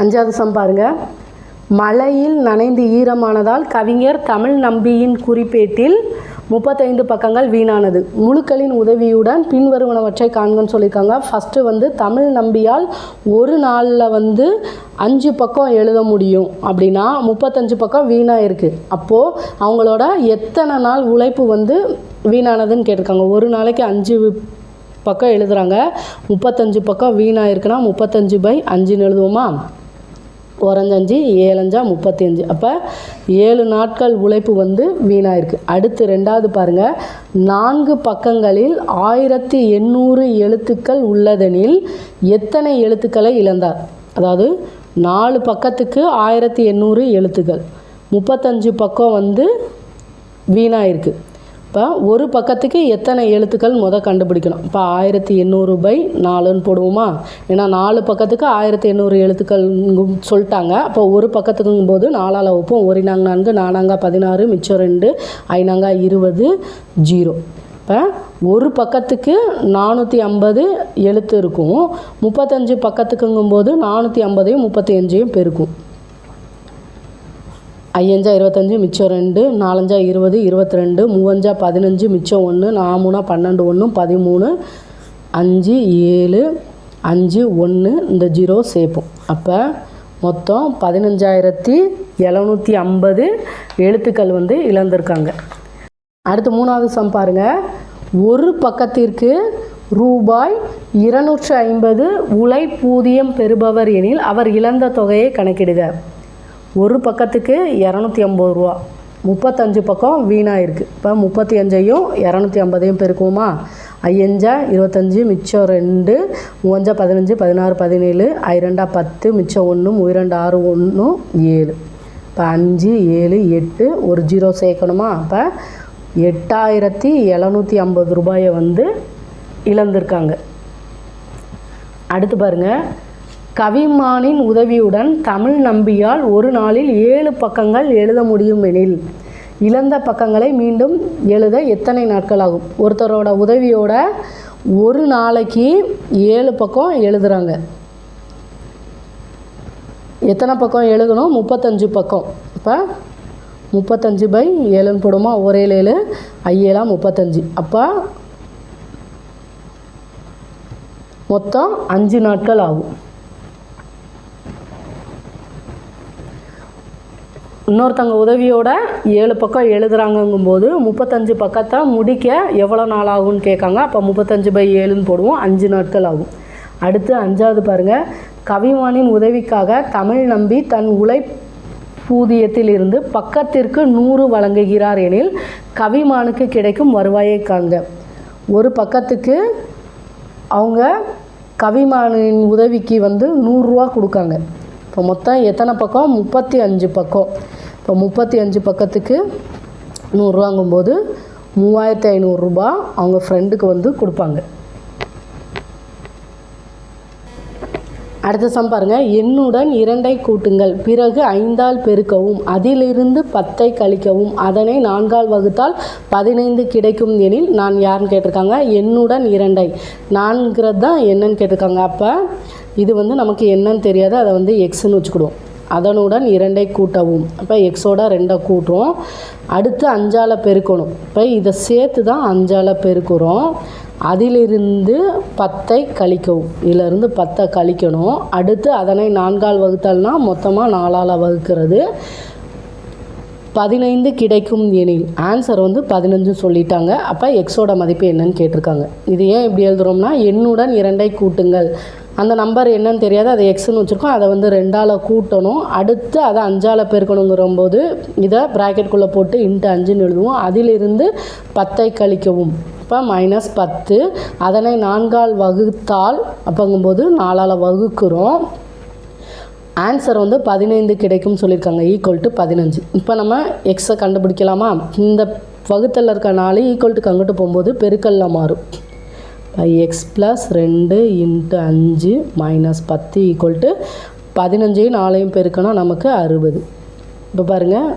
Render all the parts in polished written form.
அஞ்சாவது சம் பாருங்கள். மழையில் நனைந்து ஈரமானதால் கவிஞர் தமிழ் நம்பியின் குறிப்பேட்டில் 35 பக்கங்கள் வீணானது. முழுக்களின் உதவியுடன் பின்வருவனவற்றை காண்கன்னு சொல்லியிருக்காங்க. ஃபஸ்ட்டு தமிழ் நம்பியால் ஒரு நாளில் 5 பக்கம் எழுத முடியும் அப்படின்னா 35 பக்கம் வீணாக இருக்குது. அப்போது அவங்களோட எத்தனை நாள் உழைப்பு வீணானதுன்னு கேட்டிருக்காங்க. ஒரு நாளைக்கு 5 பக்கம் எழுதுகிறாங்க, 35 பக்கம் வீணாக இருக்குன்னா 35/5ன்னு எழுதுவோமா? 4×5 7×5 35. அப்போ 7 நாட்கள் உழைப்பு வீணாக இருக்குது. அடுத்து ரெண்டாவது பாருங்கள். 4 பக்கங்களில் 1800 எழுத்துக்கள் உள்ளதெனில் எத்தனை எழுத்துக்களை இழந்தார்? அதாவது 4 பக்கத்துக்கு 1800 எழுத்துக்கள், 35 பக்கம் வீணாக இருக்குது. இப்போ ஒரு பக்கத்துக்கு எத்தனை எழுத்துக்கள் கண்டுபிடிக்கணும். இப்போ 1800/4ன்னு போடுவோமா? ஏன்னா 4 பக்கத்துக்கு 1800 எழுத்துக்கள் சொல்லிட்டாங்க. அப்போ ஒரு பக்கத்துக்குங்கும் போது 4ஆல் வைப்போம். 1 4 4 16 மிச்சம் 2 5 20 0. இப்போ ஒரு பக்கத்துக்கு 450 எழுத்து இருக்கும். 35 பக்கத்துக்குங்கும்போது 450ஐயும் 35ஐயும் பெருக்கும். 5×5 25 மிச்சம் 2 4×5 20 22 3×5 15 மிச்சம் 1 4×3 12 1 13 5 7 5 1 இந்த 0 சேர்ப்போம். அப்போ மொத்தம் 15,750 எழுத்துக்கள் இழந்திருக்காங்க. அடுத்து மூணாவது சம் பாருங்கள். ஒரு பக்கத்திற்கு ரூபாய் 250 உழைப்பூதியம் பெறுபவர் எனில் அவர் இழந்த தொகையை கணக்கிடுக. ஒரு பக்கத்துக்கு 250 ரூபா, 35 பக்கம் வீணாக இருக்குது. இப்போ 35ஐயும் 250ஐயும் பெருக்குவோமா? 5×5 25 மிச்சம் 2 3×5 15 16 17 5×2 10 மிச்சம் 1 3×2 6 1 7. இப்போ 5 7 8 ஒரு 0 சேர்க்கணுமா? அப்போ 8,750 ரூபாயை இழந்திருக்காங்க. அடுத்து பாருங்கள். கவிமானின் உதவியுடன் தமிழ் நம்பியால் ஒரு நாளில் 7 பக்கங்கள் எழுத முடியும் எனில் இழந்த பக்கங்களை மீண்டும் எழுத எத்தனை நாட்கள் ஆகும்? ஒருத்தரோட உதவியோட ஒரு நாளைக்கு 7 பக்கம் எழுதுகிறாங்க. எத்தனை பக்கம் எழுதணும்? 35 பக்கம். இப்போ 35/7ன்னு போடுமா? 1 7 7 35. அப்போ மொத்தம் 5 நாட்கள் ஆகும். இன்னொருத்தங்க உதவியோட 7 பக்கம் எழுதுகிறாங்கங்கும்போது 35 பக்கத்தை முடிக்க எவ்வளோ நாள் ஆகும்னு கேட்காங்க. அப்போ 35/7ன்னு போடுவோம். 5 நாட்கள் ஆகும். அடுத்து அஞ்சாவது பாருங்கள். கவிமானின் உதவிக்காக தமிழ் நம்பி தன் உழைப்பூதியத்தில் இருந்து பக்கத்திற்கு 100 வழங்குகிறார் எனில் கவிமானுக்கு கிடைக்கும் வருவாயை காண்க. ஒரு பக்கத்துக்கு அவங்க கவிமானின் உதவிக்கு 100 ரூபா கொடுக்காங்க. இப்போ மொத்தம் எத்தனை பக்கம்? 35 பக்கம். இப்போ 35 பக்கத்துக்கு 100 ரூபாங்கும்போது 3500 ரூபா அவங்க ஃப்ரெண்டுக்கு கொடுப்பாங்க. அடுத்த சம் பாருங்கள். எண்ணுடன் 2ஐ கூட்டுங்கள், பிறகு 5ஆல் பெருக்கவும், அதிலிருந்து 10ஐ கழிக்கவும், அதனை 4ஆல் வகுத்தால் 15 கிடைக்கும் எனில் நான் யாருன்னு கேட்டிருக்காங்க. எண்ணுடன் 2ஐ 4ங்கிறது தான் என்னன்னு கேட்டிருக்காங்க. அப்போ இது நமக்கு என்னன்னு தெரியாது, அதை எக்ஸ்ன்னு வச்சுக்கிடுவோம். அதனுடன் 2ஐ கூட்டவும். அப்போ எக்ஸோட 2ஐ கூட்டுறோம். அடுத்து 5ஆல் பெருக்கணும். இப்போ இதை சேர்த்து தான் 5ஆல் பெருக்கிறோம். அதிலிருந்து 10ஐ கழிக்கவும். இதிலிருந்து 10ஐ கழிக்கணும். அடுத்து அதனை 4ஆல் வகுத்தால்னா மொத்தமாக 4ஆல் வகுக்கிறது. 15 கிடைக்கும் எனில் ஆன்சர் 15 சொல்லிட்டாங்க. அப்போ எக்ஸோட மதிப்பு என்னன்னு கேட்டிருக்காங்க. இது ஏன் இப்படி எழுதுகிறோம்னா, எண்ணுடன் 2ஐ கூட்டுங்கள், அந்த நம்பர் என்னன்னு தெரியாது, அதை எக்ஸ்ன்னு வச்சுருக்கோம். அதை 2ஆல் கூட்டணும். அடுத்து அதை 5ஆல் பெருக்கணுங்கிறம்போது இதை ப்ராக்கெட்டுக்குள்ளே போட்டு ×5ன்னு எழுதுவோம். அதிலிருந்து 10ஐ கழிக்கவும். இப்போ -10. அதனை 4ஆல் வகுத்தால் அப்போங்கும்போது 4ஆல் வகுக்கிறோம். ஆன்சர் 15 கிடைக்கும்னு சொல்லியிருக்காங்க. = 15. இப்போ நம்ம எக்ஸை கண்டுபிடிக்கலாமா? இந்த வகுத்தலில் இருக்க 4 ஈக்குவல்ட்டுக்கு அங்கிட்டு போகும்போது பெருக்கல்ல மாறும். x + 2 × 5 - 10 = 15ஐயும் 4ஐயும் பெருக்கணும், நமக்கு 60. இப்போ பாருங்கள்,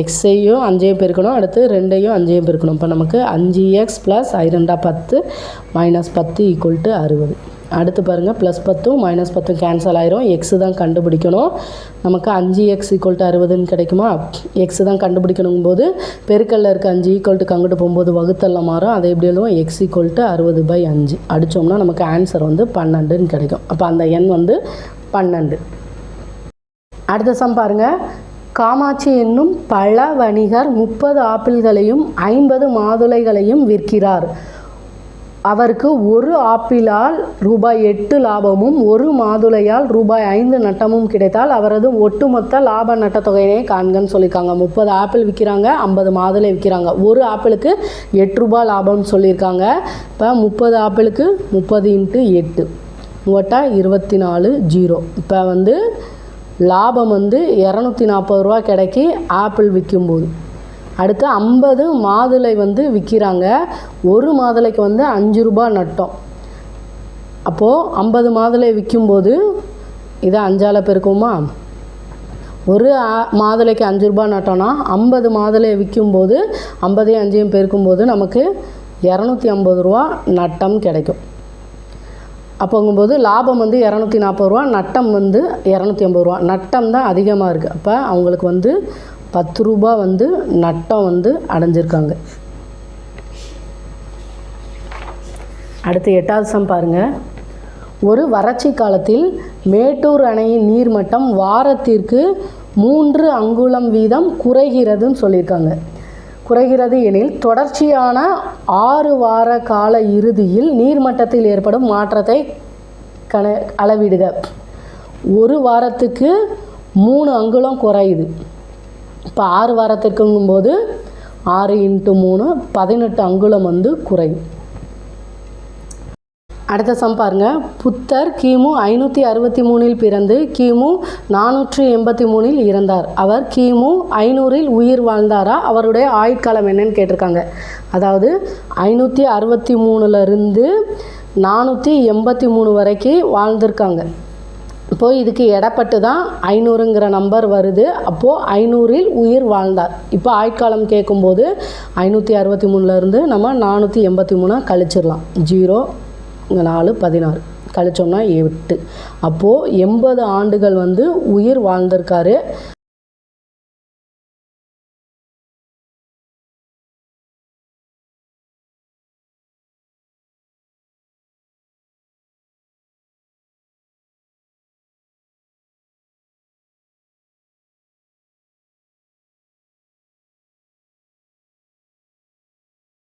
எக்ஸையும் 5ஐயும் பெருக்கணும், அடுத்து 2ஐயும் 5ஐயும் பெருக்கணும். இப்போ நமக்கு 5x + 2 10 - 10 = 60. அடுத்து பாருங்கள் +10 -10 கேன்சல் ஆயிரும். எக்ஸு தான் கண்டுபிடிக்கணும். நமக்கு 5x = 60ன்னு கிடைக்குமா? எக்ஸு தான் கண்டுபிடிக்கணும் போது பெருக்கல்ல இருக்க 5 ஈக்குவல்ட்டுக்கு அங்கிட்டு போகும்போது வகுத்தல்ல மாறும். அதை எப்படி எழுதுவோம்? x = 60/5 அடித்தோம்னா நமக்கு ஆன்சர் வந்து 12ன்னு கிடைக்கும். அப்போ அந்த எண் வந்து 12. அடுத்த சம் பாருங்கள். காமாட்சி என்னும் பழ வணிகர் 30 ஆப்பிள்களையும் 50 மாதுளைகளையும் விற்கிறார். அவருக்கு ஒரு ஆப்பிளால் ₹8 லாபமும் ஒரு மாதுளையால் ₹5 நட்டமும் கிடைத்தால் அவரது ஒட்டுமொத்த லாப நட்ட தொகையை காண்கன்னு சொல்லியிருக்காங்க. 30 ஆப்பிள் விற்கிறாங்க, 50 மாதுளை விற்கிறாங்க. ஒரு ஆப்பிளுக்கு ₹8 லாபம்னு சொல்லியிருக்காங்க. இப்போ 30 ஆப்பிளுக்கு 30 × 8 உங்கள்கிட்ட 24 0. இப்போ வந்து லாபம் வந்து ₹240 கிடைக்கி ஆப்பிள் விற்கும்போது. அடுத்து 50 மாதுளை வந்து விற்கிறாங்க. ஒரு மாதுளைக்கு வந்து ₹5 நட்டம். அப்போது 50 மாதுளை விற்கும்போது இதை 5ஆல் பெருக்குமா? ஒரு மாதுளைக்கு ₹5 நட்டம்னா 50 மாதுளை விற்கும்போது 50 5 பெருக்கும்போது நமக்கு ₹250 நட்டம் கிடைக்கும். அப்போங்கும்போது லாபம் வந்து ₹240, நட்டம் வந்து ₹250. நட்டம் தான் அதிகமாக இருக்குது. அப்போ அவங்களுக்கு வந்து ₹10 வந்து நட்டம் வந்து அடைஞ்சிருக்காங்க. அடுத்து 8வது சம் பாருங்கள். ஒரு வறட்சி காலத்தில் மேட்டூர் அணையின் நீர்மட்டம் வாரத்திற்கு 3 அங்குலம் வீதம் குறைகிறதுன்னு சொல்லியிருக்காங்க. குறைகிறது எனில் தொடர்ச்சியான 6 வார கால இறுதியில் நீர்மட்டத்தில் ஏற்படும் மாற்றத்தை அளவிடுக. ஒரு வாரத்துக்கு 3 அங்குலம் குறையுது. இப்போ 6 வாரத்திற்குங்கும்போது 6 × 3 18 அங்குலம் வந்து குறையும். அடுத்த சம் பாருங்கள். புத்தர் கிமு 563 பிறந்து கிமு 483 இறந்தார். அவர் கிமு 500 உயிர் வாழ்ந்தாரா? அவருடைய ஆயுட்காலம் என்னன்னு கேட்டிருக்காங்க. அதாவது 563 483 வரைக்கும் வாழ்ந்திருக்காங்க. இப்போது இதுக்கு இடப்பட்டு தான் 500ங்கிற நம்பர் வருது. அப்போது 500 உயிர் வாழ்ந்தார். இப்போ ஆயுட்காலம் கேட்கும்போது 563 நம்ம 483 கழிச்சிடலாம். 0 4 16 கழிச்சோம்னா 8. அப்போது 80 ஆண்டுகள் வந்து உயிர் வாழ்ந்திருக்காரு.